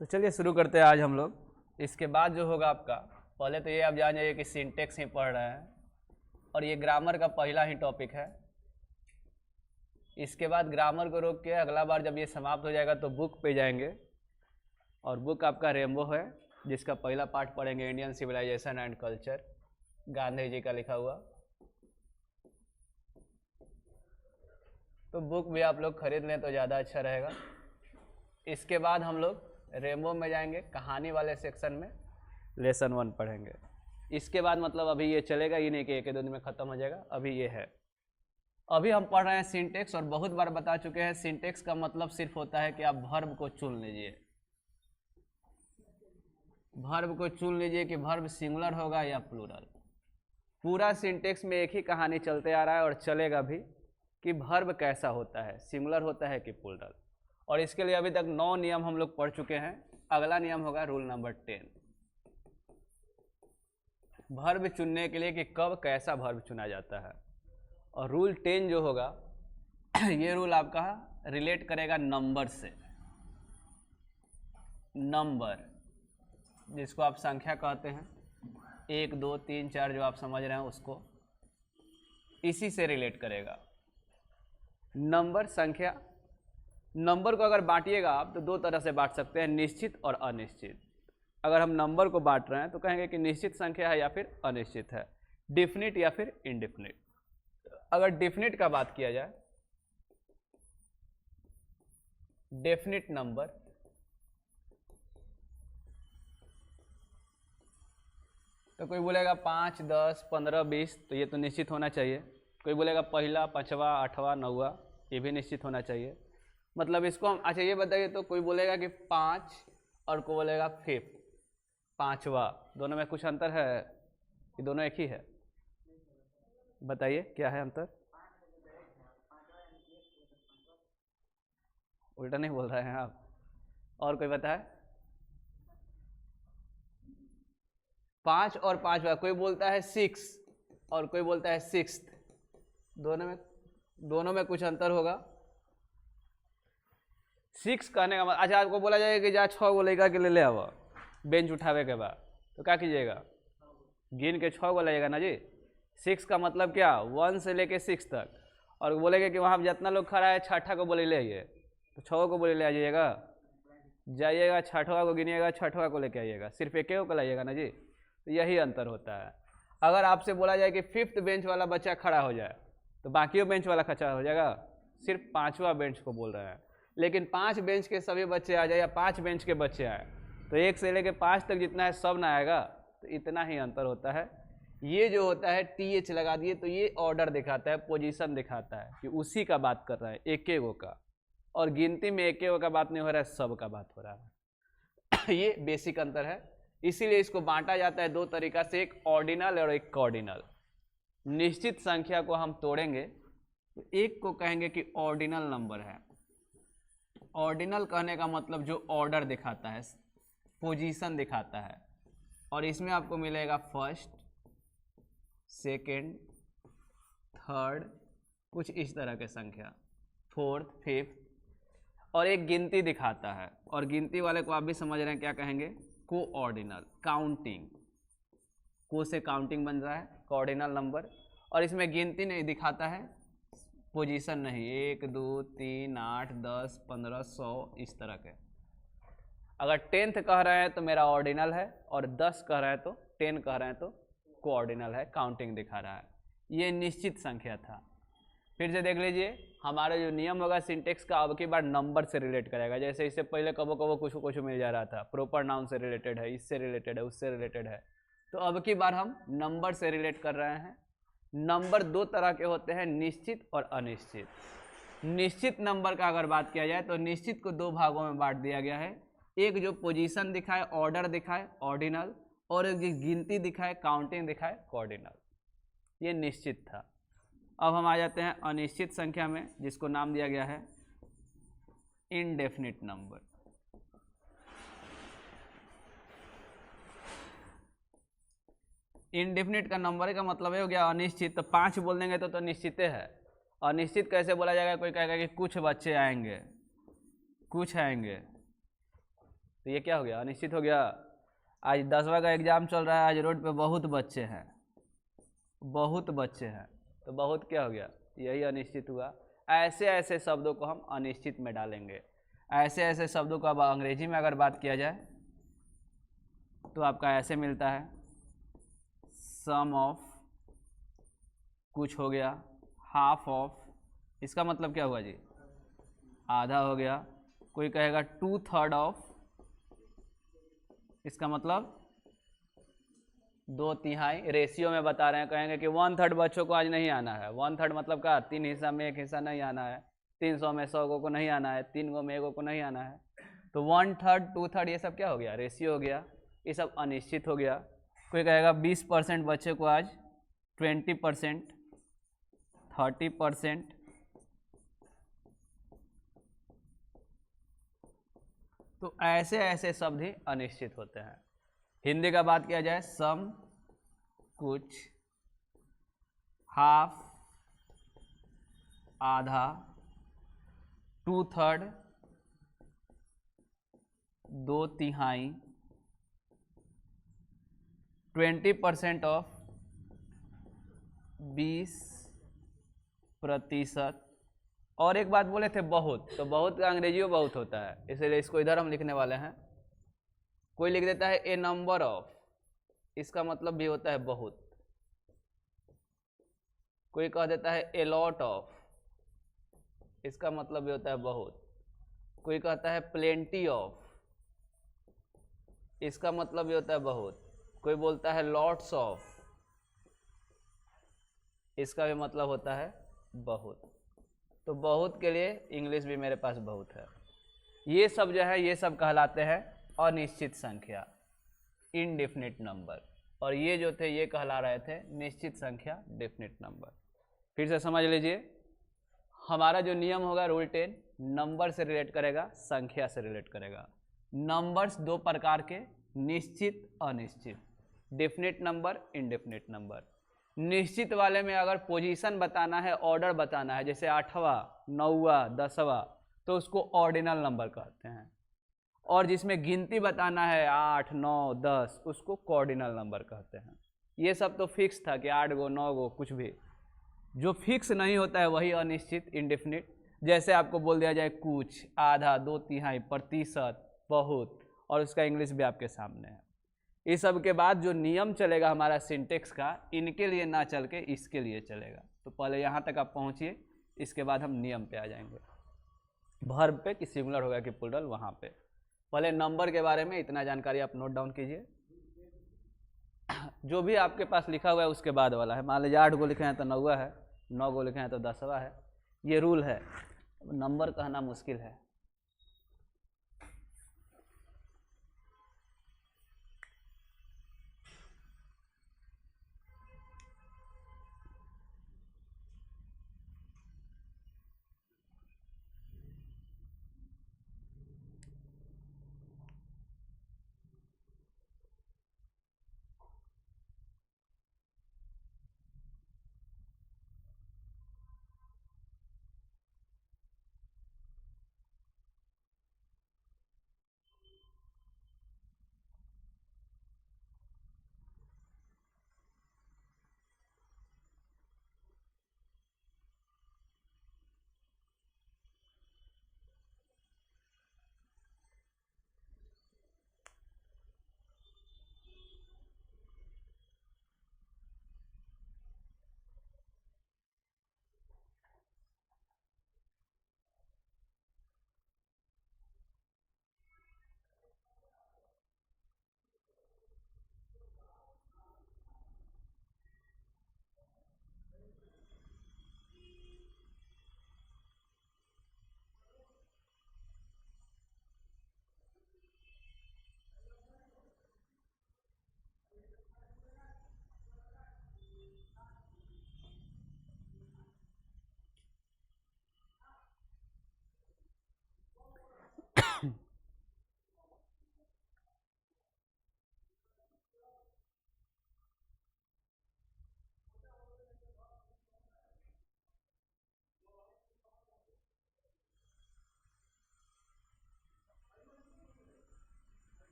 तो चलिए शुरू करते हैं आज हम लोग। इसके बाद जो होगा आपका, पहले तो ये आप जान जाइए कि सिंटेक्स ही पढ़ रहे हैं और ये ग्रामर का पहला ही टॉपिक है। इसके बाद ग्रामर को रोक के अगला बार जब ये समाप्त हो जाएगा तो बुक पे जाएंगे और बुक आपका रेम्बो है, जिसका पहला पार्ट पढ़ेंगे Indian civilisation and culture, Gandhi ji का लिखा हुआ। तो बुक भी आप लोग खरीद लें तो ज़्यादा अच्छा रहेगा। इसके बाद हम लोग रेम्बो में जाएंगे, कहानी वाले सेक्शन में लेसन 1 पढ़ेंगे। इसके बाद मतलब अभी ये चलेगा ही नहीं कि एक दो दिन में ख़त्म हो जाएगा, अभी ये है। अभी हम पढ़ रहे हैं सिंटेक्स, और बहुत बार बता चुके हैं सिंटेक्स का मतलब सिर्फ होता है कि आप वर्ब को चुन लीजिए। वर्ब को चुन लीजिए कि वर्ब सिंगुलर होगा या प्लूरल। पूरा सिंटेक्स में एक ही कहानी चलते आ रहा है और चलेगा भी कि वर्ब कैसा होता है, सिंगुलर होता है कि प्लूरल। और इसके लिए अभी तक 9 नियम हम लोग पढ़ चुके हैं। अगला नियम होगा रूल नंबर 10, वर्ब चुनने के लिए कि कब कैसा वर्ब चुना जाता है। और रूल 10 जो होगा ये रूल आपका रिलेट करेगा नंबर से। नंबर जिसको आप संख्या कहते हैं, 1 2 3 4 जो आप समझ रहे हैं उसको, इसी से रिलेट करेगा। नंबर संख्या, नंबर को अगर बांटिएगा आप तो 2 तरह से बांट सकते हैं, निश्चित और अनिश्चित। अगर हम नंबर को बांट रहे हैं तो कहेंगे कि निश्चित संख्या है या फिर अनिश्चित है, डिफिनिट या फिर इनडिफिनिट। अगर डिफिनिट का बात किया जाए, डेफिनिट नंबर, तो कोई बोलेगा 5 10 15 20, तो ये तो निश्चित होना चाहिए। कोई बोलेगा पहला, 5वां, 8वां, 9वां, ये भी निश्चित होना चाहिए। मतलब इसको हम, अच्छा ये बताइए, तो कोई बोलेगा कि 5 और कोई बोलेगा 5, 5वां, दोनों में कुछ अंतर है कि दोनों एक ही है? बताइए क्या है अंतर? उल्टा नहीं बोल रहे हैं आप? और कोई बताए? 5 और 5वां, कोई बोलता है 6 और कोई बोलता है 6th, दोनों में कुछ अंतर होगा। 6 कहने का मतलब, अच्छा आपको बोला जाएगा कि जा 6 गो लड़का के ले आवा बेंच उठावे के बाद, तो क्या कीजिएगा? गिन के 6 गो लाइएगा ना जी। 6 का मतलब क्या? 1 से लेके 6 तक। और बोलेगा कि वहाँ जितना लोग खड़ा है 6ठा को बोले ले आइए, तो 6 को बोले ले आ जाइएगा, जाइएगा 6ठवा को गिनिएगा, 6ठवा को लेके आइएगा, सिर्फ एक को लाइएगा ना जी। तो यही अंतर होता है। अगर आपसे बोला जाए कि 5th बेंच वाला बच्चा खड़ा हो जाए तो बाकी बेंच वाला खड़ा हो जाएगा, सिर्फ 5वां बेंच को बोल रहे हैं। लेकिन 5 बेंच के सभी बच्चे आ जाए या 5 बेंच के बच्चे आए तो 1 से लेके 5 तक जितना है सब ना आएगा, तो इतना ही अंतर होता है। ये जो होता है TH लगा दिए तो ये ऑर्डर दिखाता है, पोजीशन दिखाता है कि उसी का बात कर रहा है, एक का। और गिनती में एक का बात नहीं हो रहा है, सब का बात हो रहा है। ये बेसिक अंतर है। इसीलिए इसको बांटा जाता है 2 तरीका से, एक ऑर्डिनल और एक कॉर्डिनल। निश्चित संख्या को हम तोड़ेंगे तो एक को कहेंगे कि ऑर्डिनल नंबर है। ऑर्डिनल कहने का मतलब जो ऑर्डर दिखाता है, पोजीशन दिखाता है। और इसमें आपको मिलेगा फर्स्ट, सेकेंड, थर्ड, कुछ इस तरह के संख्या, 4th, 5th, और एक गिनती दिखाता है। और गिनती वाले को आप भी समझ रहे हैं क्या कहेंगे? कोऑर्डिनल, काउंटिंग। को से काउंटिंग बन रहा है, कोऑर्डिनल नंबर। और इसमें गिनती नहीं दिखाता है, पोजीशन नहीं, 1 2 3 8 10 15 100 इस तरह के। अगर 10th कह रहे हैं तो मेरा ऑर्डिनल है, और 10 कह रहे हैं तो 10 कह रहे हैं तो कोऑर्डिनल है, काउंटिंग दिखा रहा है। ये निश्चित संख्या था। फिर से देख लीजिए, हमारा जो नियम होगा सिंटेक्स का, अब की बार नंबर से रिलेट करेगा। जैसे इससे पहले कबो कबो कुछ मिल जा रहा था, प्रॉपर नाउन से रिलेटेड है, इससे रिलेटेड है, उससे रिलेटेड है, तो अब की बार हम नंबर से रिलेट कर रहे हैं। नंबर 2 तरह के होते हैं, निश्चित और अनिश्चित। निश्चित नंबर का अगर बात किया जाए तो निश्चित को 2 भागों में बांट दिया गया है, एक जो पोजीशन दिखाए, ऑर्डर दिखाए, ऑर्डिनल, और एक जो गिनती दिखाए, काउंटिंग दिखाए, कॉर्डिनल। ये निश्चित था। अब हम आ जाते हैं अनिश्चित संख्या में, जिसको नाम दिया गया है इनडेफिनिट नंबर। इनडेफिनिट का नंबर का मतलब है हो गया अनिश्चित। तो 5 बोल देंगे तो निश्चित है। अनिश्चित कैसे बोला जाएगा? कोई कहेगा कि कुछ बच्चे आएंगे, कुछ आएंगे, तो तो ये क्या हो गया, अनिश्चित हो गया। आज 10वां का एग्जाम चल रहा है, आज रोड पे बहुत बच्चे हैं, बहुत बच्चे हैं, तो बहुत क्या हो गया, यही अनिश्चित हुआ। ऐसे ऐसे शब्दों को हम अनिश्चित में डालेंगे। ऐसे ऐसे शब्दों को अब अंग्रेजी में अगर बात किया जाए तो आपका ऐसे मिलता है, सम ऑफ, कुछ हो गया, हाफ ऑफ, इसका मतलब क्या हुआ जी, आधा हो गया। कोई कहेगा 2/3 ऑफ, इसका मतलब 2/3। रेशियो में बता रहे हैं, कहेंगे कि 1/3 बच्चों को आज नहीं आना है। 1/3 मतलब क्या, 3 हिस्सा में 1 हिस्सा नहीं आना है, 300 में 100 को नहीं आना है, 3 को में 1 को नहीं आना है। तो 1/3 2/3 ये सब क्या हो गया, रेशियो हो गया, ये सब अनिश्चित हो गया। कोई कहेगा 20% बच्चे को आज 20%, 30%, तो ऐसे ऐसे शब्द ही अनिश्चित होते हैं। हिंदी का बात किया जाए, सम, कुछ, हाफ, आधा, 2/3, 2/3, 20% ऑफ, 20%। और एक बात बोले थे बहुत, तो बहुत का अंग्रेजी में बहुत होता है, इसलिए इसको इधर हम लिखने वाले हैं। कोई लिख देता है ए नंबर ऑफ, इसका मतलब भी होता है बहुत। कोई कह देता है ए लॉट ऑफ, इसका मतलब भी होता है बहुत। कोई कहता है प्लेंटी ऑफ, इसका मतलब भी होता है बहुत। कोई बोलता है लॉट्स ऑफ, इसका भी मतलब होता है बहुत। तो बहुत के लिए इंग्लिश भी मेरे पास बहुत है। ये सब जो है, ये सब कहलाते हैं अनिश्चित संख्या, इनडेफिनिट नंबर। और ये जो थे ये कहला रहे थे निश्चित संख्या, डेफिनिट नंबर। फिर से समझ लीजिए, हमारा जो नियम होगा रूल 10, नंबर से रिलेट करेगा, संख्या से रिलेट करेगा। नंबर्स दो प्रकार के, निश्चित अनिश्चित, डेफिनिट नंबर, इनडेफिनिट नंबर। निश्चित वाले में अगर पोजीशन बताना है, ऑर्डर बताना है, जैसे 8वां, 9वां, 10वां, तो उसको ऑर्डिनल नंबर कहते हैं। और जिसमें गिनती बताना है 8, 9, 10, उसको कॉर्डिनल नंबर कहते हैं। ये सब तो फिक्स था कि 8 गो 9 गो कुछ भी। जो फिक्स नहीं होता है वही अनिश्चित, इनडेफिनिट। जैसे आपको बोल दिया जाए कुछ, आधा, 2/3, प्रतिशत, बहुत, और उसका इंग्लिश भी आपके सामने है। इस सब के बाद जो नियम चलेगा हमारा सिंटेक्स का, इनके लिए ना चल के इसके लिए चलेगा। तो पहले यहाँ तक आप पहुँचिए, इसके बाद हम नियम पे आ जाएंगे। वर्ब पे कि सिंगुलर होगा कि प्लूरल, वहाँ पे। पहले नंबर के बारे में इतना जानकारी आप नोट डाउन कीजिए। जो भी आपके पास लिखा हुआ है उसके बाद वाला है। मान लीजिए 8 गो लिखे हैं तो 9वां है, 9 गो लिखे हैं तो 10वां है। ये रूल है, नंबर कहना मुश्किल है।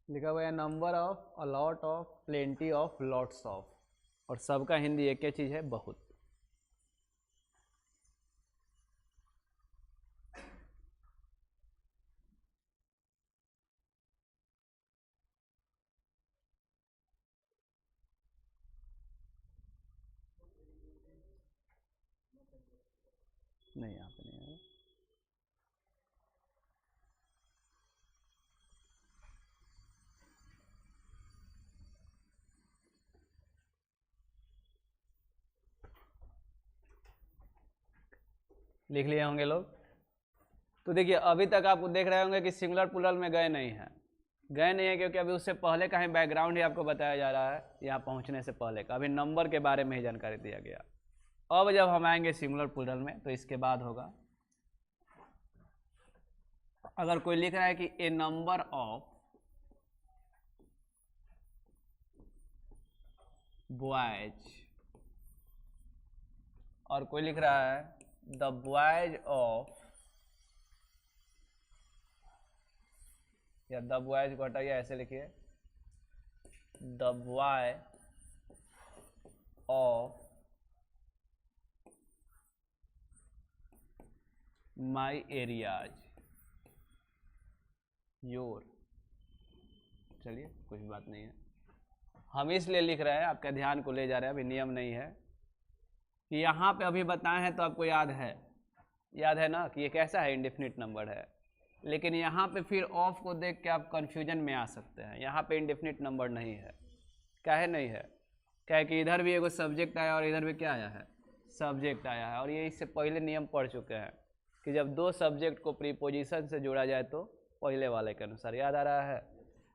लिखा हुआ है number of, a lot of, plenty of, lots of, और सबका हिंदी एक ही चीज है, बहुत। नहीं, यहाँ पे नहीं है। लिख लिए होंगे लोग। तो देखिए अभी तक आप देख रहे होंगे कि सिंगुलर प्लूरल में गए नहीं हैं, गए नहीं है क्योंकि अभी उससे पहले का ही बैकग्राउंड ही आपको बताया जा रहा है, यहाँ पहुँचने से पहले का अभी नंबर के बारे में ही जानकारी दिया गया। अब जब हम आएंगे सिंगुलर प्लूरल में तो इसके बाद होगा, अगर कोई लिख रहा है कि ए नंबर ऑफ बॉयज, और कोई लिख रहा है द बॉयज ऑफ, या द बॉयज को हटाइए, ऐसे लिखिए the boy of my areas your. चलिए कुछ बात नहीं है, हम इसलिए लिख रहे हैं, आपके ध्यान को ले जा रहे हैं, अभी नियम नहीं है कि यहाँ पे अभी बताए हैं तो आपको याद है ना कि ये कैसा है, इंडेफिनिट नंबर है। लेकिन यहाँ पे फिर ऑफ को देख के आप कंफ्यूजन में आ सकते हैं, यहाँ पे इंडेफिनिट नंबर नहीं है। काहे नहीं है? क्या कि इधर भी एगो सब्जेक्ट आया और इधर भी क्या आया है, सब्जेक्ट आया है, और ये इससे पहले नियम पढ़ चुके हैं कि जब दो सब्जेक्ट को प्रीपोजिशन से जोड़ा जाए तो पहले वाले के अनुसार, याद आ रहा है।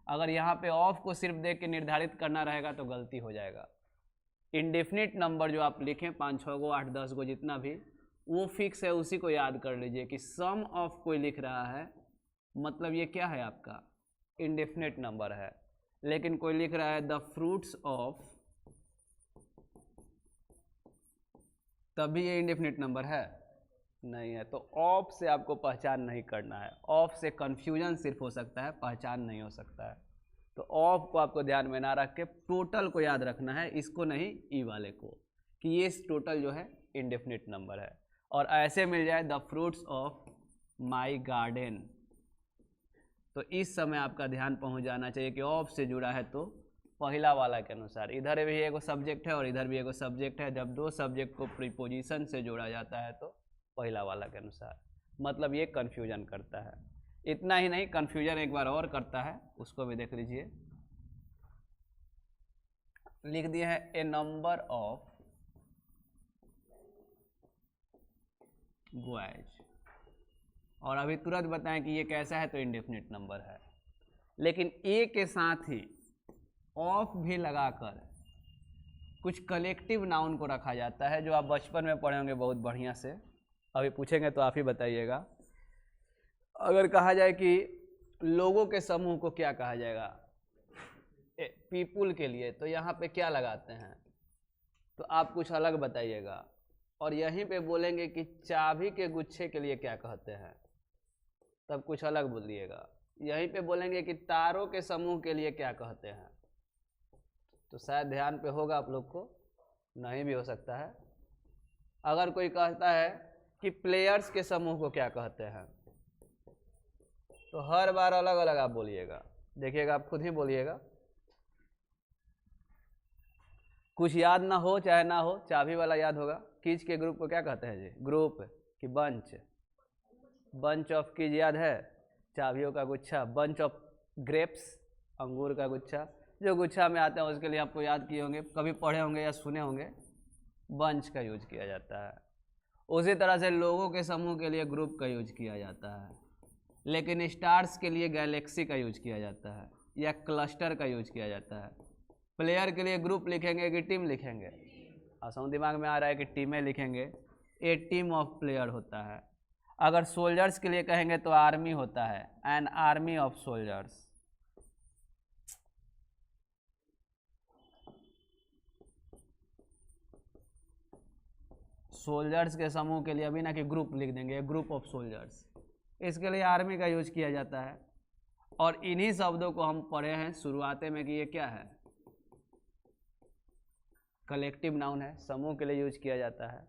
अगर यहाँ पे ऑफ को सिर्फ देख के निर्धारित करना रहेगा तो गलती हो जाएगा। इंडेफिनिट नंबर जो आप लिखें 5, 6 गो, 8, 10 गो जितना भी, वो फिक्स है, उसी को याद कर लीजिए कि सम ऑफ कोई लिख रहा है मतलब ये क्या है, आपका इंडेफिनिट नंबर है। लेकिन कोई लिख रहा है द फ्रूट्स ऑफ, तभी ये इंडेफिनिट नंबर है नहीं है। तो ऑफ से आपको पहचान नहीं करना है, ऑफ से कंफ्यूजन सिर्फ हो सकता है, पहचान नहीं हो सकता है। तो ऑफ को आपको ध्यान में ना रख के टोटल को याद रखना है, इसको नहीं ई वाले को, कि ये टोटल जो है इंडेफिनिट नंबर है। और ऐसे मिल जाए the fruits of my garden, तो इस समय आपका ध्यान पहुंच जाना चाहिए कि ऑफ से जुड़ा है तो पहला वाला के अनुसार। इधर भी एगो सब्जेक्ट है और इधर भी एगो सब्जेक्ट है, जब दो सब्जेक्ट को प्रीपोजिशन से जोड़ा जाता है तो पहला वाला के अनुसार, मतलब ये कन्फ्यूजन करता है। इतना ही नहीं, कन्फ्यूजन एक बार और करता है, उसको भी देख लीजिए। लिख दिए हैं ए नंबर ऑफ बॉयज, और अभी तुरंत बताएं कि ये कैसा है, तो इंडेफिनिट नंबर है। लेकिन ए के साथ ही ऑफ भी लगाकर कुछ कलेक्टिव नाउन को रखा जाता है, जो आप बचपन में पढ़े होंगे बहुत बढ़िया से, अभी पूछेंगे तो आप ही बताइएगा। अगर कहा जाए कि लोगों के समूह को क्या कहा जाएगा, पीपुल के लिए, तो यहाँ पे क्या लगाते हैं, तो आप कुछ अलग बताइएगा। और यहीं पे बोलेंगे कि चाबी के गुच्छे के लिए क्या कहते हैं, तब कुछ अलग बोलिएगा। यहीं पे बोलेंगे कि तारों के समूह के लिए क्या कहते हैं, तो शायद ध्यान पे होगा आप लोग को, नहीं भी हो सकता है। अगर कोई कहता है कि प्लेयर्स के समूह को क्या कहते हैं, तो हर बार अलग अलग आप बोलिएगा, देखिएगा आप खुद ही बोलिएगा। कुछ याद ना हो चाहे ना हो, चाबी वाला याद होगा। कीज के ग्रुप को क्या कहते हैं जी, ग्रुप कि बंच, बंच ऑफ कीज याद है, चाबियों का गुच्छा। बंच ऑफ ग्रेप्स, अंगूर का गुच्छा, जो गुच्छा में आते हैं उसके लिए आपको याद किए होंगे, कभी पढ़े होंगे या सुने होंगे, बंच का यूज किया जाता है। उसी तरह से लोगों के समूह के लिए ग्रुप का यूज किया जाता है, लेकिन स्टार्स के लिए गैलेक्सी का यूज किया जाता है या क्लस्टर का यूज किया जाता है। प्लेयर के लिए ग्रुप लिखेंगे कि टीम लिखेंगे, आसान दिमाग में आ रहा है कि टीमें लिखेंगे, ए टीम ऑफ प्लेयर होता है। अगर सोल्जर्स के लिए कहेंगे तो आर्मी होता है, an army of soldiers. Soldiers के समूह के लिए अभी ना कि ग्रुप लिख देंगे, ग्रुप ऑफ सोल्जर्स, इसके लिए आर्मी का यूज किया जाता है। और इन्हीं शब्दों को हम पढ़े हैं शुरुआते में कि ये क्या है, कलेक्टिव नाउन है, समूह के लिए यूज किया जाता है।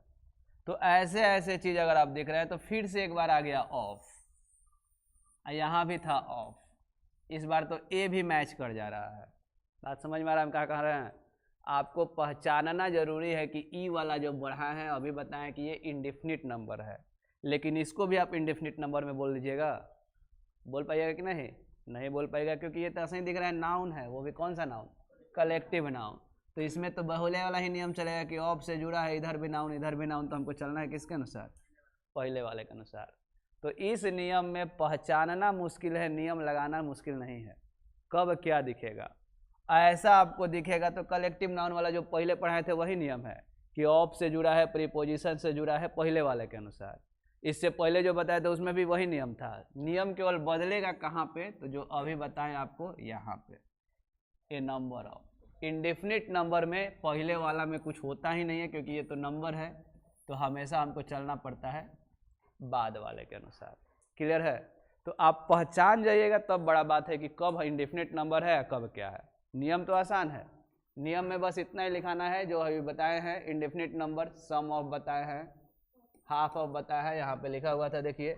तो ऐसे ऐसे चीज अगर आप देख रहे हैं तो फिर से एक बार आ गया ऑफ, यहाँ भी था ऑफ, इस बार तो ए भी मैच कर जा रहा है। बात समझ में आ रहा है हम क्या कह रहे हैं? आपको पहचानना जरूरी है कि ई वाला जो बढ़ा है, अभी बताएं कि ये इंडेफिनिट नंबर है, लेकिन इसको भी आप इंडेफिनिट नंबर में बोल दीजिएगा, बोल पाइएगा कि नहीं? नहीं बोल पाएगा, क्योंकि ये तो ऐसा ही दिख रहा है नाउन है, वो भी कौन सा नाउन, कलेक्टिव नाउन। तो इसमें तो बहुल्य वाला ही नियम चलेगा कि ऑफ से जुड़ा है, इधर भी नाउन इधर भी नाउन, तो हमको चलना है किसके अनुसार, पहले वाले के अनुसार। तो इस नियम में पहचानना मुश्किल है, नियम लगाना मुश्किल नहीं है। कब क्या दिखेगा, ऐसा आपको दिखेगा तो कलेक्टिव नाउन वाला जो पहले पढ़ाए थे वही नियम है कि ऑफ से जुड़ा है, प्रीपोजिशन से जुड़ा है, पहले वाले के अनुसार। इससे पहले जो बताया था उसमें भी वही नियम था, नियम केवल बदलेगा कहाँ पे, तो जो अभी बताएं आपको यहाँ पे, ए नंबर ऑफ। इंडेफिनिट नंबर में पहले वाला में कुछ होता ही नहीं है, क्योंकि ये तो नंबर है, तो हमेशा हमको चलना पड़ता है बाद वाले के अनुसार। क्लियर है? तो आप पहचान जाइएगा तब बड़ा बात है कि कब इंडेफिनिट नंबर है कब क्या है। नियम तो आसान है, नियम में बस इतना ही लिखाना है जो अभी बताए हैं। इंडेफिनिट नंबर सम ऑफ बताए हैं, हाफ ऑफ बताया है, यहाँ पे लिखा हुआ था देखिए,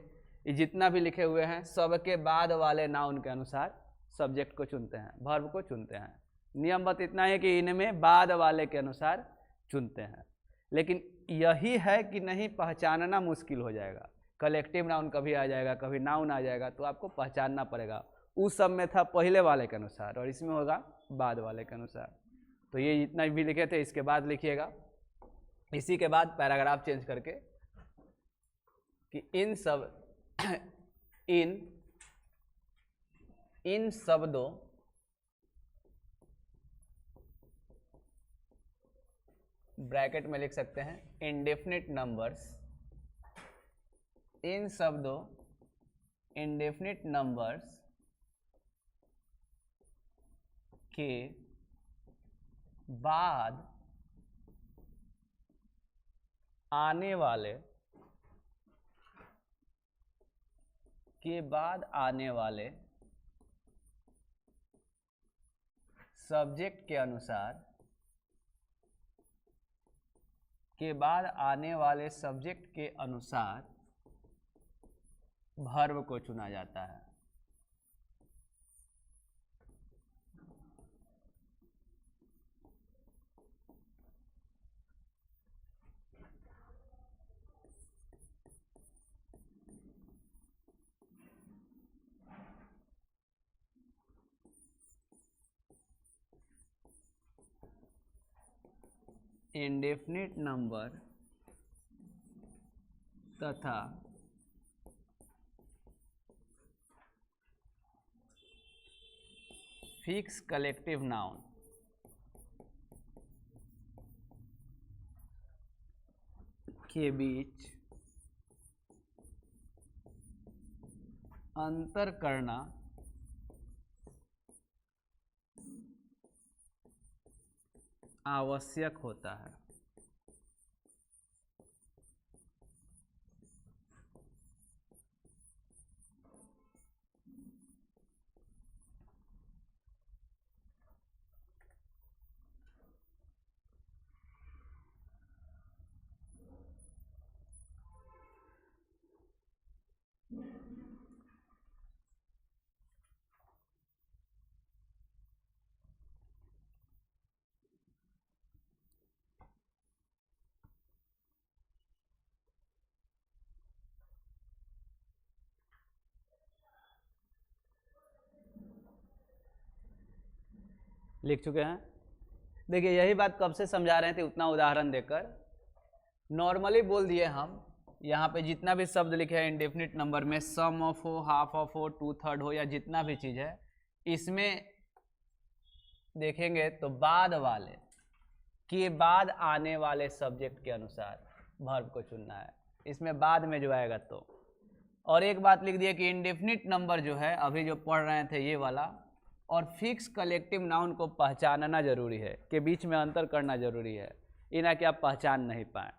ये जितना भी लिखे हुए हैं सबके बाद वाले नाउन के अनुसार सब्जेक्ट को चुनते हैं, वर्ब को चुनते हैं। नियम बस इतना है कि इनमें बाद वाले के अनुसार चुनते हैं, लेकिन यही है कि नहीं पहचानना मुश्किल हो जाएगा। कलेक्टिव नाउन कभी आ जाएगा, कभी नाउन आ जाएगा, तो आपको पहचानना पड़ेगा। उस सब में था पहले वाले के अनुसार और इसमें होगा बाद वाले के अनुसार। तो ये जितना भी लिखे थे इसके बाद लिखिएगा। इसी के बाद पैराग्राफ चेंज करके कि इन शब्दों ब्रैकेट में लिख सकते हैं इंडेफिनिट नंबर्स, इन शब्दों इंडेफिनिट नंबर्स के बाद आने वाले सब्जेक्ट के अनुसार, वर्ब को चुना जाता है। इंडेफिनिट नंबर तथा फिक्स कलेक्टिव नाउन के बीच अंतर करना आवश्यक होता है। लिख चुके हैं। देखिए यही बात कब से समझा रहे थे, उतना उदाहरण देकर। नॉर्मली बोल दिए हम, यहाँ पे जितना भी शब्द लिखे हैं इंडेफिनिट नंबर में, सम ऑफ हो, हाफ ऑफ हो, 2/3 हो, या जितना भी चीज़ है, इसमें देखेंगे तो बाद वाले के बाद आने वाले सब्जेक्ट के अनुसार वर्ब को चुनना है। इसमें बाद में जो आएगा तो। और एक बात लिख दिया कि इंडेफिनिट नंबर जो है अभी जो पढ़ रहे थे ये वाला, और फिक्स कलेक्टिव नाउन को पहचानना जरूरी है, के बीच में अंतर करना जरूरी है। ये ना कि आप पहचान नहीं पाएँ,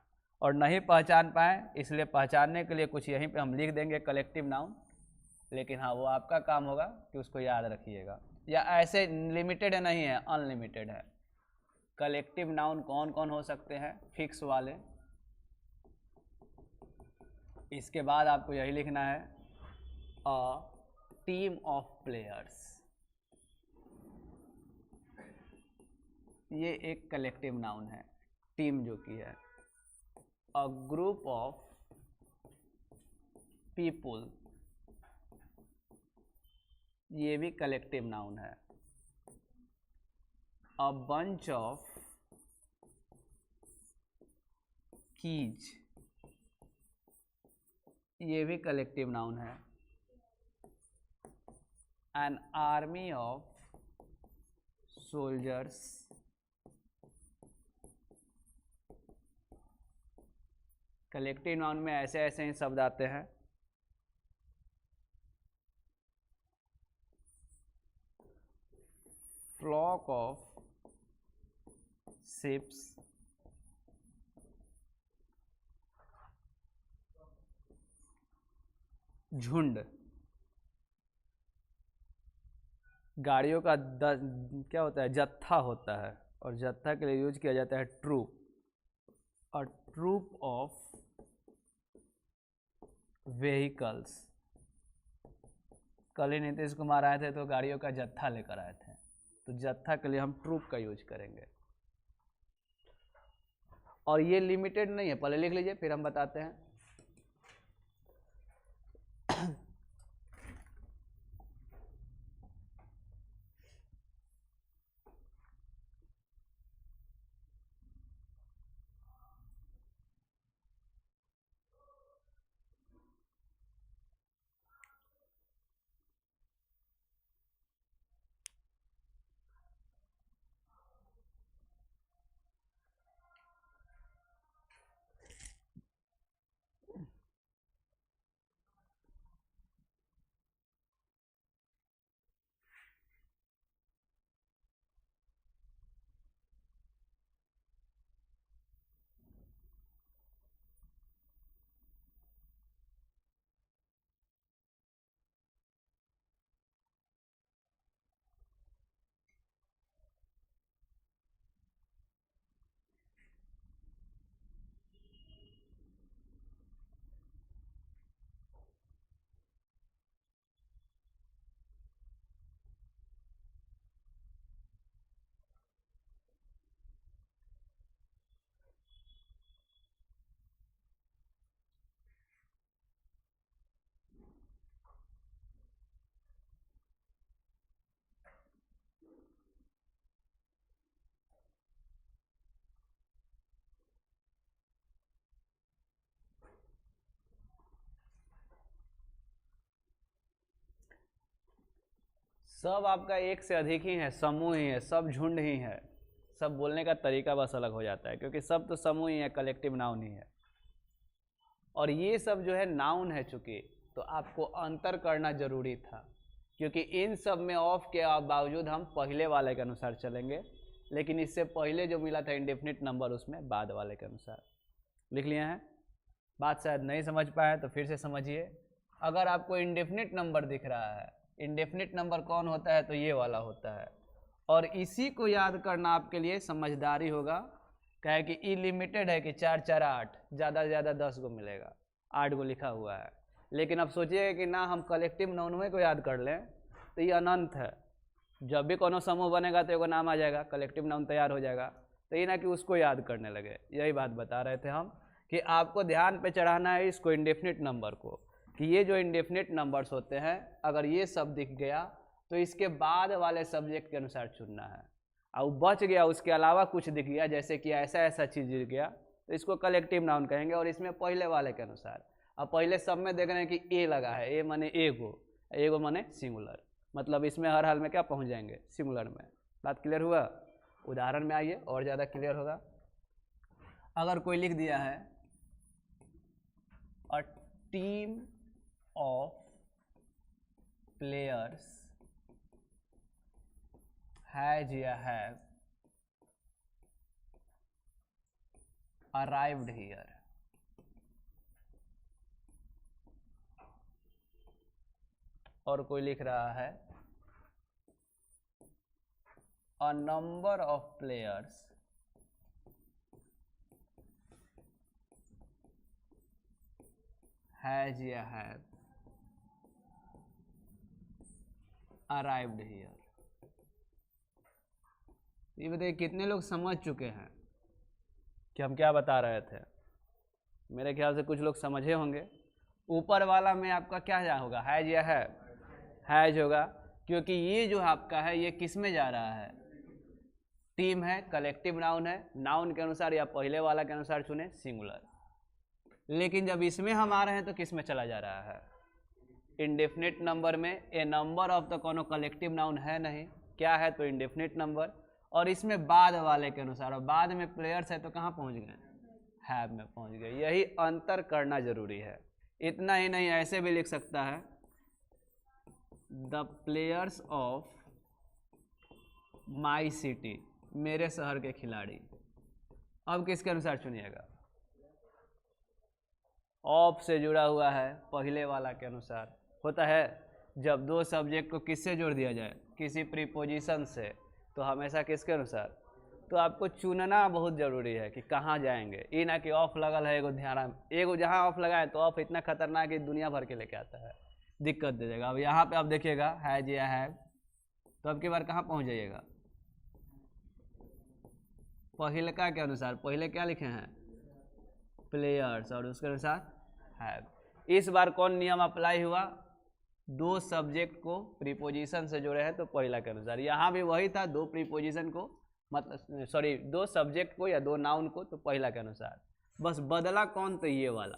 और नहीं पहचान पाएँ इसलिए पहचानने के लिए कुछ यहीं पे हम लिख देंगे कलेक्टिव नाउन, लेकिन हाँ वो आपका काम होगा कि उसको याद रखिएगा। या ऐसे लिमिटेड नहीं है, अनलिमिटेड है। कलेक्टिव नाउन कौन कौन हो सकते हैं? फिक्स वाले। इसके बाद आपको यही लिखना है अ टीम ऑफ प्लेयर्स। ये एक कलेक्टिव नाउन है, टीम जो की है। अ ग्रुप ऑफ पीपुल, ये भी कलेक्टिव नाउन है। अ बंच ऑफ कीज, ये भी कलेक्टिव नाउन है। An army of soldiers, collective noun में ऐसे ऐसे ही शब्द आते हैं। फ्लॉक ऑफ शिप्स, झुंड, गाड़ियों का क्या होता है? जत्था होता है, और जत्था के लिए यूज किया जाता है ट्रूप। और ट्रूप ऑफ व्हीकल्स, कल ही नीतीश कुमार आए थे तो गाड़ियों का जत्था लेकर आए थे, तो जत्था के लिए हम ट्रूप का यूज करेंगे। और ये लिमिटेड नहीं है, पहले लिख लीजिए फिर हम बताते हैं। सब आपका एक से अधिक ही है, समूह ही है, सब झुंड ही है। सब बोलने का तरीका बस अलग हो जाता है, क्योंकि सब तो समूह ही है, कलेक्टिव नाउन ही है। और ये सब जो है नाउन है, चूंकि तो आपको अंतर करना जरूरी था, क्योंकि इन सब में ऑफ के बावजूद हम पहले वाले के अनुसार चलेंगे, लेकिन इससे पहले जो मिला था इंडेफिनिट नंबर, उसमें बाद वाले के अनुसार लिख लिए हैं। बात शायद नहीं समझ पाए तो फिर से समझिए। अगर आपको इंडेफिनिट नंबर दिख रहा है, इंडेफिनिट नंबर कौन होता है? तो ये वाला होता है। और इसी को याद करना आपके लिए समझदारी होगा, कहे कि इलिमिटेड है कि 4 4 8, ज़्यादा से ज़्यादा 10 को मिलेगा, 8 को लिखा हुआ है। लेकिन अब सोचिए कि ना हम कलेक्टिव नाउन को याद कर लें, तो ये अनंत है। जब भी कोनो समूह बनेगा तो एगो नाम आ जाएगा, कलेक्टिव नाउन तैयार हो जाएगा। तो ये ना कि उसको याद करने लगे, यही बात बता रहे थे हम, कि आपको ध्यान पे चढ़ाना है इसको, इंडेफिनिट नंबर को, कि ये जो इंडेफिनिट नंबर्स होते हैं, अगर ये सब दिख गया तो इसके बाद वाले सब्जेक्ट के अनुसार चुनना है। और बच गया, उसके अलावा कुछ दिख गया, जैसे कि ऐसा ऐसा चीज़ दिख गया, तो इसको कलेक्टिव नाउन कहेंगे। और इसमें पहले वाले के अनुसार, अब पहले सब में देख रहे हैं कि ए लगा है, ए माने एगो, एगो माने सिंगुलर, मतलब इसमें हर हाल में क्या पहुंच जाएंगे? सिंगुलर में। बात क्लियर हुआ? उदाहरण में आइए और ज़्यादा क्लियर होगा। अगर कोई लिख दिया है a team of players has या हैव arrived here, और कोई लिख रहा है a number of players has या हैव अराइव्ड हियर। ये बताइए कितने लोग समझ चुके हैं कि हम क्या बता रहे थे? मेरे ख्याल से कुछ लोग समझे होंगे। ऊपर वाला में आपका क्या होगा, हैज या हैव? हैज होगा, क्योंकि ये जो आपका है ये किस में जा रहा है? टीम है, कलेक्टिव नाउन है, नाउन के अनुसार या पहले वाला के अनुसार चुने सिंगुलर। लेकिन जब इसमें हम आ रहे हैं तो किस में चला जा रहा है? इंडेफिनिट नंबर में। ए नंबर ऑफ द कोनो कलेक्टिव नाउन है नहीं, क्या है तो इंडेफिनिट नंबर। और इसमें बाद वाले के अनुसार, और बाद में प्लेयर्स है तो कहाँ पहुँच गए? हैव में पहुँच गए। यही अंतर करना जरूरी है। इतना ही नहीं, ऐसे भी लिख सकता है the players of my city, मेरे शहर के खिलाड़ी। अब किसके अनुसार चुनिएगा? ऑफ से जुड़ा हुआ है, पहले वाला के अनुसार। होता है जब दो सब्जेक्ट को किससे जोड़ दिया जाए? किसी प्रीपोजिशन से, तो हमेशा किसके अनुसार? तो आपको चुनना बहुत ज़रूरी है कि कहाँ जाएंगे। ये ना कि ऑफ लगल है एगो ध्यान, एगो जहाँ ऑफ लगाए तो ऑफ इतना खतरनाक है दुनिया भर के लेके आता है, दिक्कत दे देगा। अब यहाँ पे आप देखिएगा हैज या हैव, तो अब की बार कहाँ पहुँच जाइएगा? पहिलका के अनुसार। पहले क्या लिखे हैं? प्लेयर्स, और उसके अनुसार हैव। इस बार कौन नियम अप्लाई हुआ? दो सब्जेक्ट को प्रीपोजिशन से जोड़े हैं तो पहला के अनुसार। यहाँ भी वही था, दो प्रीपोजिशन को मतलब सॉरी दो सब्जेक्ट को या दो नाउन को तो पहला के अनुसार। बस बदला कौन? तो ये वाला।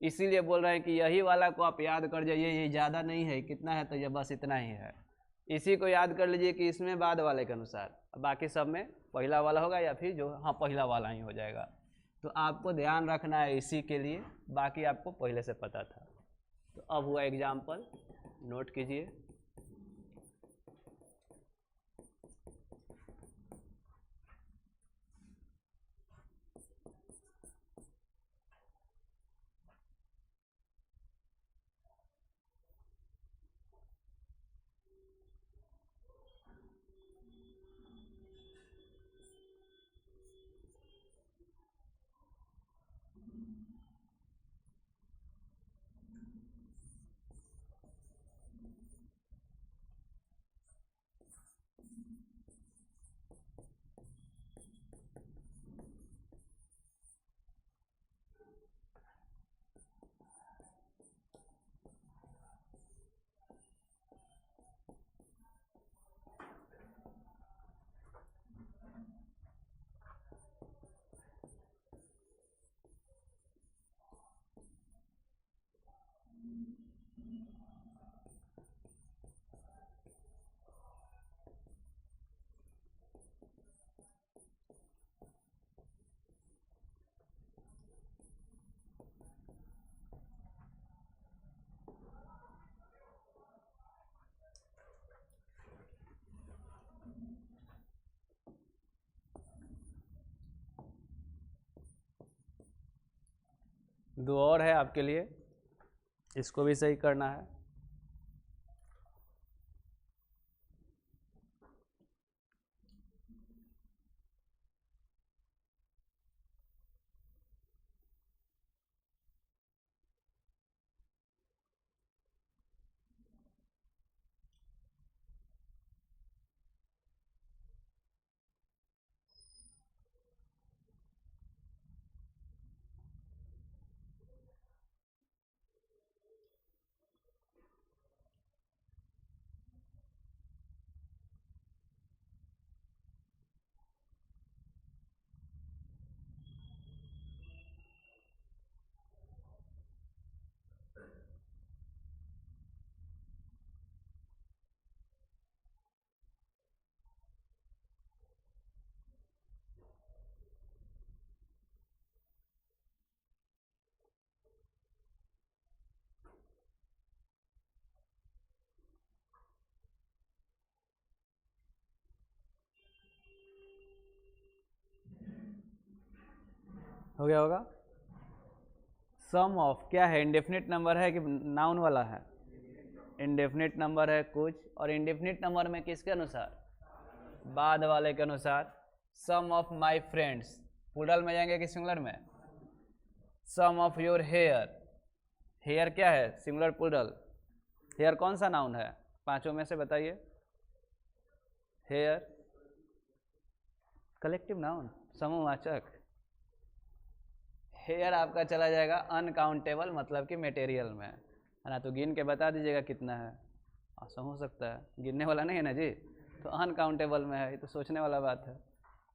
इसीलिए बोल रहे हैं कि यही वाला को आप याद कर जाइए। ये ज़्यादा नहीं है, कितना है तो ये बस इतना ही है। इसी को याद कर लीजिए कि इसमें बाद वाले के अनुसार, बाकी सब में पहला वाला होगा या फिर जो हाँ पहला वाला ही हो जाएगा। तो आपको ध्यान रखना है इसी के लिए, बाकी आपको पहले से पता था। तो अब हुआ एग्जाम्पल, नोट कीजिए। दो और है आपके लिए, इसको भी सही करना है। हो गया होगा। सम ऑफ क्या है? इंडेफिनिट नंबर है कि नाउन वाला है? इंडेफिनिट नंबर है कुछ, और इंडेफिनिट नंबर में किसके अनुसार, बाद वाले के अनुसार। सम ऑफ माई फ्रेंड्स, प्लूरल में जाएंगे कि सिंगुलर में, सम ऑफ योर हेयर, हेयर क्या है, सिंगुलर प्लूरल, हेयर कौन सा नाउन है, पांचों में से बताइए। हेयर कलेक्टिव नाउन, समूहवाचक। हेयर आपका चला जाएगा अनकाउंटेबल, मतलब कि मटेरियल में, है ना। तो गिन के बता दीजिएगा कितना है, आसान हो सकता है, गिनने वाला नहीं है ना जी, तो अनकाउंटेबल में है, ये तो सोचने वाला बात है।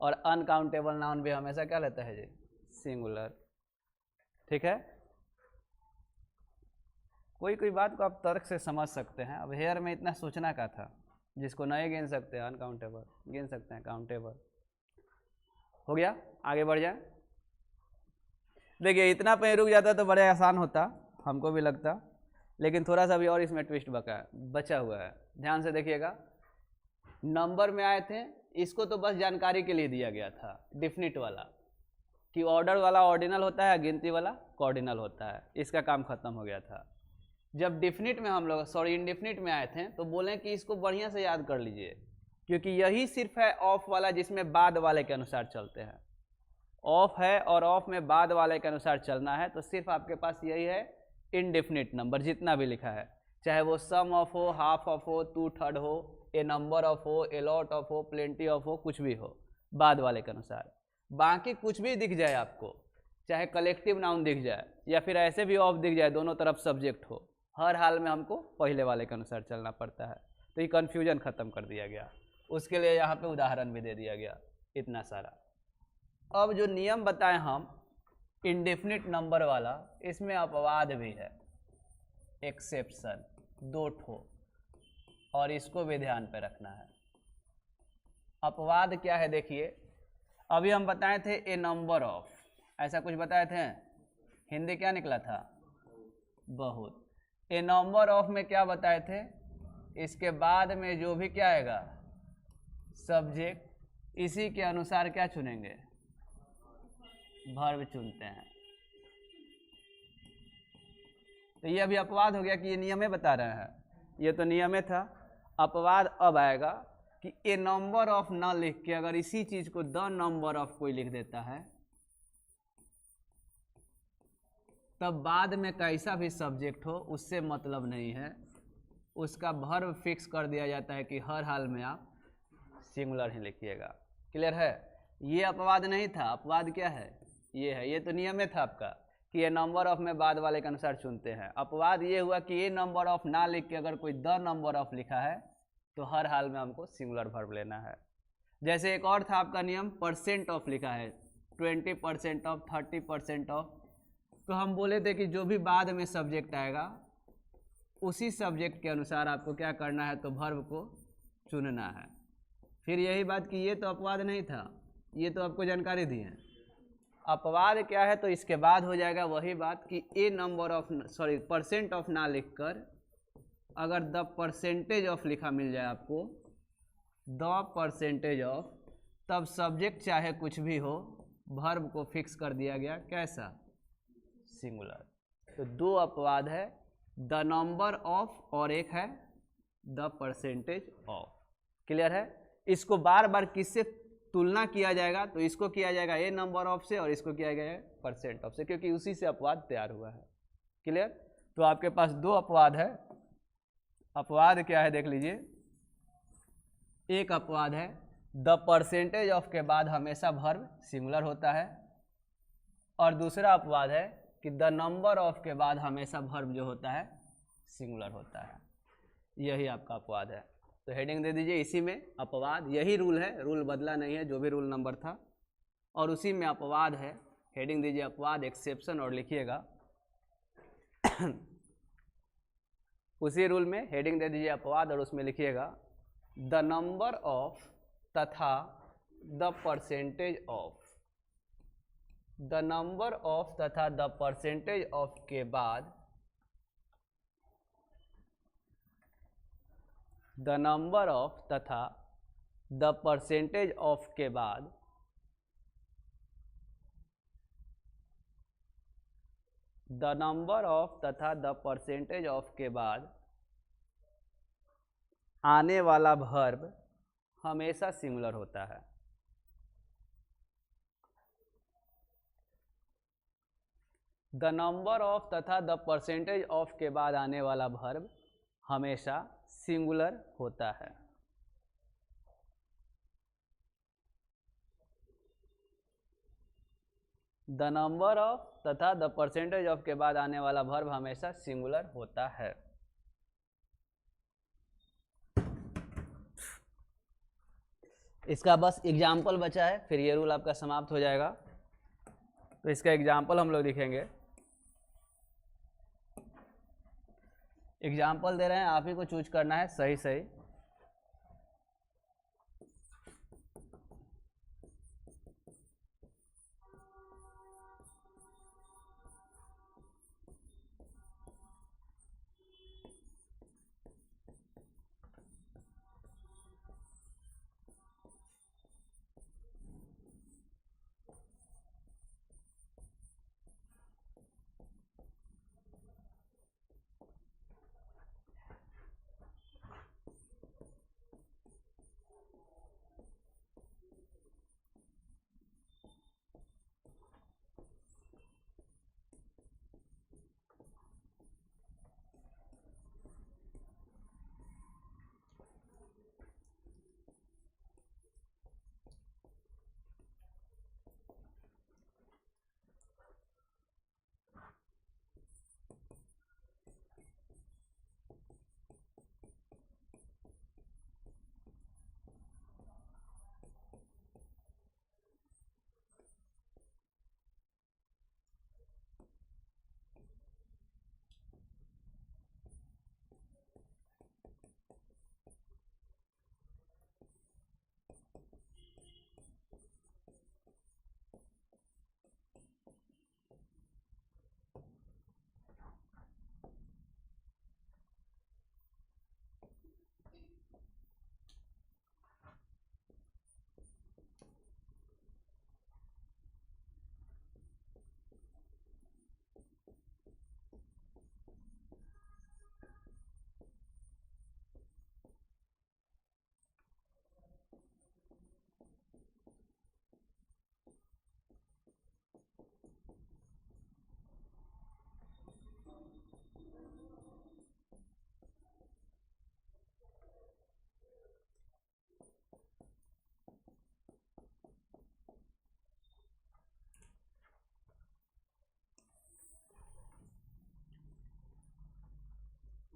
और अनकाउंटेबल नाउन भी हमेशा क्या लेता है जी, सिंगुलर। ठीक है, कोई कोई बात को आप तर्क से समझ सकते हैं। अब हेयर में इतना सोचना का था, जिसको नहीं गिन सकते हैं अनकाउंटेबल, गिन सकते हैं काउंटेबल। हो गया, आगे बढ़ जाए। देखिए इतना पे रुक जाता तो बड़े आसान होता, हमको भी लगता, लेकिन थोड़ा सा भी और इसमें ट्विस्ट बचा हुआ है। ध्यान से देखिएगा, नंबर में आए थे, इसको तो बस जानकारी के लिए दिया गया था, डिफिनिट वाला, कि ऑर्डर वाला ऑर्डिनल होता है, गिनती वाला कॉर्डिनल होता है, इसका काम खत्म हो गया था। जब डिफिनिट में हम लोग, सॉरी इंडेफिनिट में आए थे, तो बोले कि इसको बढ़िया से याद कर लीजिए, क्योंकि यही सिर्फ है ऑफ वाला जिसमें बाद वाले के अनुसार चलते हैं। ऑफ है और ऑफ में बाद वाले के अनुसार चलना है, तो सिर्फ आपके पास यही है इनडेफिनिट नंबर, जितना भी लिखा है, चाहे वो सम ऑफ हो, हाफ ऑफ हो, 2/3 हो, ए नंबर ऑफ हो, ए लॉट ऑफ हो, प्लेंटी ऑफ हो, कुछ भी हो, बाद वाले के अनुसार। बाकी कुछ भी दिख जाए आपको, चाहे कलेक्टिव नाउन दिख जाए या फिर ऐसे भी ऑफ दिख जाए, दोनों तरफ सब्जेक्ट हो, हर हाल में हमको पहले वाले के अनुसार चलना पड़ता है। तो ये कन्फ्यूजन खत्म कर दिया गया, उसके लिए यहाँ पे उदाहरण भी दे दिया गया इतना सारा। अब जो नियम बताएं हम इंडेफिनिट नंबर वाला, इसमें अपवाद भी है, एक्सेप्शन, 2 ठो, और इसको भी ध्यान पे रखना है। अपवाद क्या है देखिए, अभी हम बताए थे ए नंबर ऑफ, ऐसा कुछ बताए थे, हिंदी क्या निकला था, बहुत। ए नंबर ऑफ में क्या बताए थे, इसके बाद में जो भी क्या आएगा, सब्जेक्ट, इसी के अनुसार क्या चुनेंगे, वर्ब चुनते हैं। तो ये अभी अपवाद हो गया कि ये नियम बता रहे हैं, ये तो नियम था। अपवाद अब आएगा कि ए नंबर ऑफ ना लिख के अगर इसी चीज को द नंबर ऑफ कोई लिख देता है, तब बाद में कैसा भी सब्जेक्ट हो उससे मतलब नहीं है, उसका वर्ब फिक्स कर दिया जाता है कि हर हाल में आप सिंगुलर ही लिखिएगा। क्लियर है, ये अपवाद नहीं था, अपवाद क्या है, ये है, ये तो नियम था आपका कि ये नंबर ऑफ में बाद वाले के अनुसार चुनते हैं। अपवाद ये हुआ कि ये नंबर ऑफ ना लिख के अगर कोई द नंबर ऑफ लिखा है, तो हर हाल में हमको सिंगुलर वर्ब लेना है। जैसे एक और था आपका नियम, परसेंट ऑफ लिखा है, 20% ऑफ, 30% ऑफ, तो हम बोले थे कि जो भी बाद में सब्जेक्ट आएगा उसी सब्जेक्ट के अनुसार आपको क्या करना है, तो वर्ब को चुनना है। फिर यही बात कि ये तो अपवाद नहीं था, ये तो आपको जानकारी दी है। अपवाद क्या है, तो इसके बाद हो जाएगा वही बात कि a number of, sorry percent of ना लिखकर अगर द परसेंटेज ऑफ लिखा मिल जाए आपको, द परसेंटेज ऑफ, तब सब्जेक्ट चाहे कुछ भी हो, वर्ब को फिक्स कर दिया गया कैसा, सिंगुलर। तो 2 अपवाद है, द नंबर ऑफ और एक है द परसेंटेज ऑफ। क्लियर है, इसको बार बार किससे तुलना किया जाएगा, तो इसको किया जाएगा ए नंबर ऑफ से और इसको किया गया है परसेंट ऑफ से, क्योंकि उसी से अपवाद तैयार हुआ है। क्लियर, तो आपके पास 2 अपवाद है। अपवाद क्या है देख लीजिए, एक अपवाद है द परसेंटेज ऑफ के बाद हमेशा वर्ब सिंगुलर होता है, और दूसरा अपवाद है कि द नंबर ऑफ के बाद हमेशा वर्ब जो होता है सिंगुलर होता है। यही आपका अपवाद है। तो हेडिंग दे दीजिए इसी में अपवाद, यही रूल है, रूल बदला नहीं है, जो भी रूल नंबर था और उसी में अपवाद है। हेडिंग दीजिए अपवाद एक्सेप्शन और लिखिएगा उसी रूल में हेडिंग दे दीजिए अपवाद और उसमें लिखिएगा द नंबर ऑफ तथा the percentage of, the number of तथा द परसेंटेज ऑफ के बाद, द नंबर ऑफ तथा द परसेंटेज ऑफ के बाद द नंबर ऑफ तथा द परसेंटेज ऑफ के बाद आने वाला वर्ब हमेशा सिंगुलर होता है। द नंबर ऑफ तथा द परसेंटेज ऑफ के बाद आने वाला वर्ब हमेशा सिंगुलर होता है। द नंबर ऑफ तथा द परसेंटेज ऑफ के बाद आने वाला वर्ब हमेशा सिंगुलर होता है। इसका बस एग्जाम्पल बचा है, फिर ये रूल आपका समाप्त हो जाएगा। तो इसका एग्जाम्पल हम लोग लिखेंगे। एग्जाम्पल दे रहे हैं, आप ही को चूज करना है सही सही।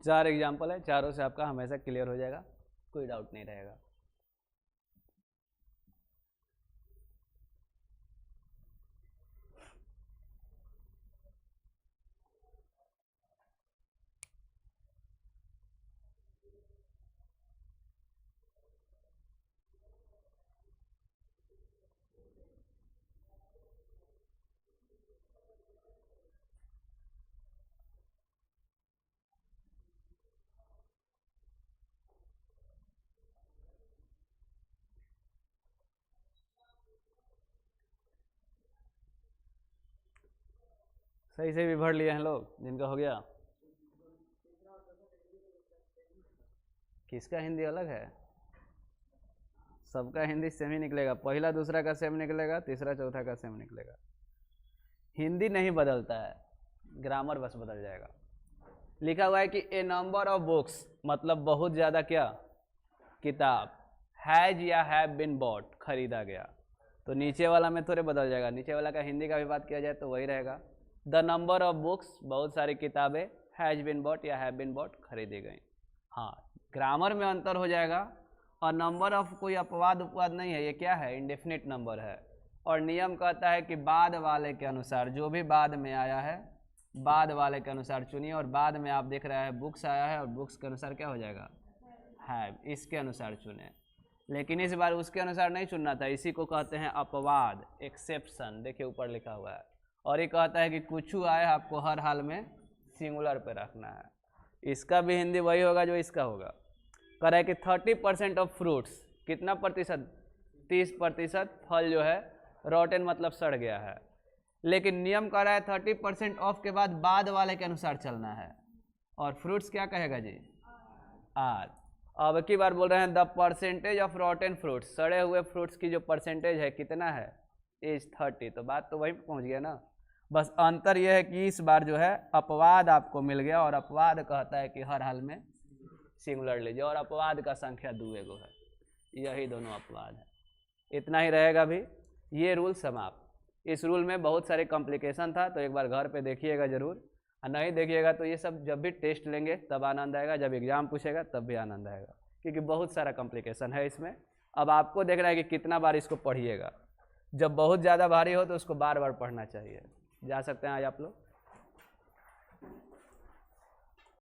चार एग्जाम्पल है, चारों से आपका हमेशा क्लियर हो जाएगा, कोई डाउट नहीं रहेगा। सही से भी भर लिए हैं लोग जिनका हो गया। किसका हिंदी अलग है? सबका हिंदी सेम ही निकलेगा, पहला दूसरा का सेम निकलेगा, तीसरा चौथा का सेम निकलेगा। हिंदी नहीं बदलता है, ग्रामर बस बदल जाएगा। लिखा हुआ है कि ए नंबर ऑफ बुक्स, मतलब बहुत ज़्यादा क्या, किताब, हैज या हैव बिन बॉट, खरीदा गया। तो नीचे वाला में थोड़े बदल जाएगा, नीचे वाला का हिंदी का भी बात किया जाए तो वही रहेगा। द नंबर ऑफ बुक्स, बहुत सारी किताबें, हैज बिन बॉट या हैव बिन बॉट, खरीदी गई। हाँ, ग्रामर में अंतर हो जाएगा। और नंबर ऑफ कोई अपवाद उपवाद नहीं है, ये क्या है, इंडेफिनिट नंबर है। और नियम कहता है कि बाद वाले के अनुसार, जो भी बाद में आया है बाद वाले के अनुसार चुनिए। और बाद में आप देख रहे हैं बुक्स आया है और बुक्स के अनुसार क्या हो जाएगा, हैव, इसके अनुसार चुने। लेकिन इस बार उसके अनुसार नहीं चुनना था, इसी को कहते हैं अपवाद, एक्सेप्शन। देखिए ऊपर लिखा हुआ है। और ये कहता है कि कुछ आए आपको हर हाल में सिंगुलर पे रखना है। इसका भी हिंदी वही होगा जो इसका होगा। कह रहा है कि 30% ऑफ फ्रूट्स, कितना प्रतिशत, 30% फल जो है रॉटन मतलब सड़ गया है। लेकिन नियम कह रहा है 30% ऑफ के बाद वाले के अनुसार चलना है। और फ्रूट्स क्या कहेगा जी, आर। अब की बार बोल रहे हैं द परसेंटेज ऑफ रॉटन फ्रूट्स, सड़े हुए फ्रूट्स की जो परसेंटेज है कितना है, इज 30। तो बात तो वहीं पहुंच गया ना, बस अंतर यह है कि इस बार जो है अपवाद आपको मिल गया, और अपवाद कहता है कि हर हाल में सिंगुलर लीजिए, और अपवाद का संख्या 2 है, यही दोनों अपवाद है। इतना ही रहेगा भी, ये रूल समाप्त। इस रूल में बहुत सारे कॉम्प्लिकेशन था, तो एक बार घर पे देखिएगा जरूर, और नहीं देखिएगा तो ये सब जब भी टेस्ट लेंगे तब आनंद आएगा, जब एग्जाम पूछेगा तब भी आनंद आएगा, क्योंकि बहुत सारा कॉम्प्लिकेशन है इसमें। अब आपको देखना है कि कितना बार इसको पढ़िएगा, जब बहुत ज़्यादा भारी हो तो उसको बार बार पढ़ना चाहिए। जा सकते हैं आज आप लोग।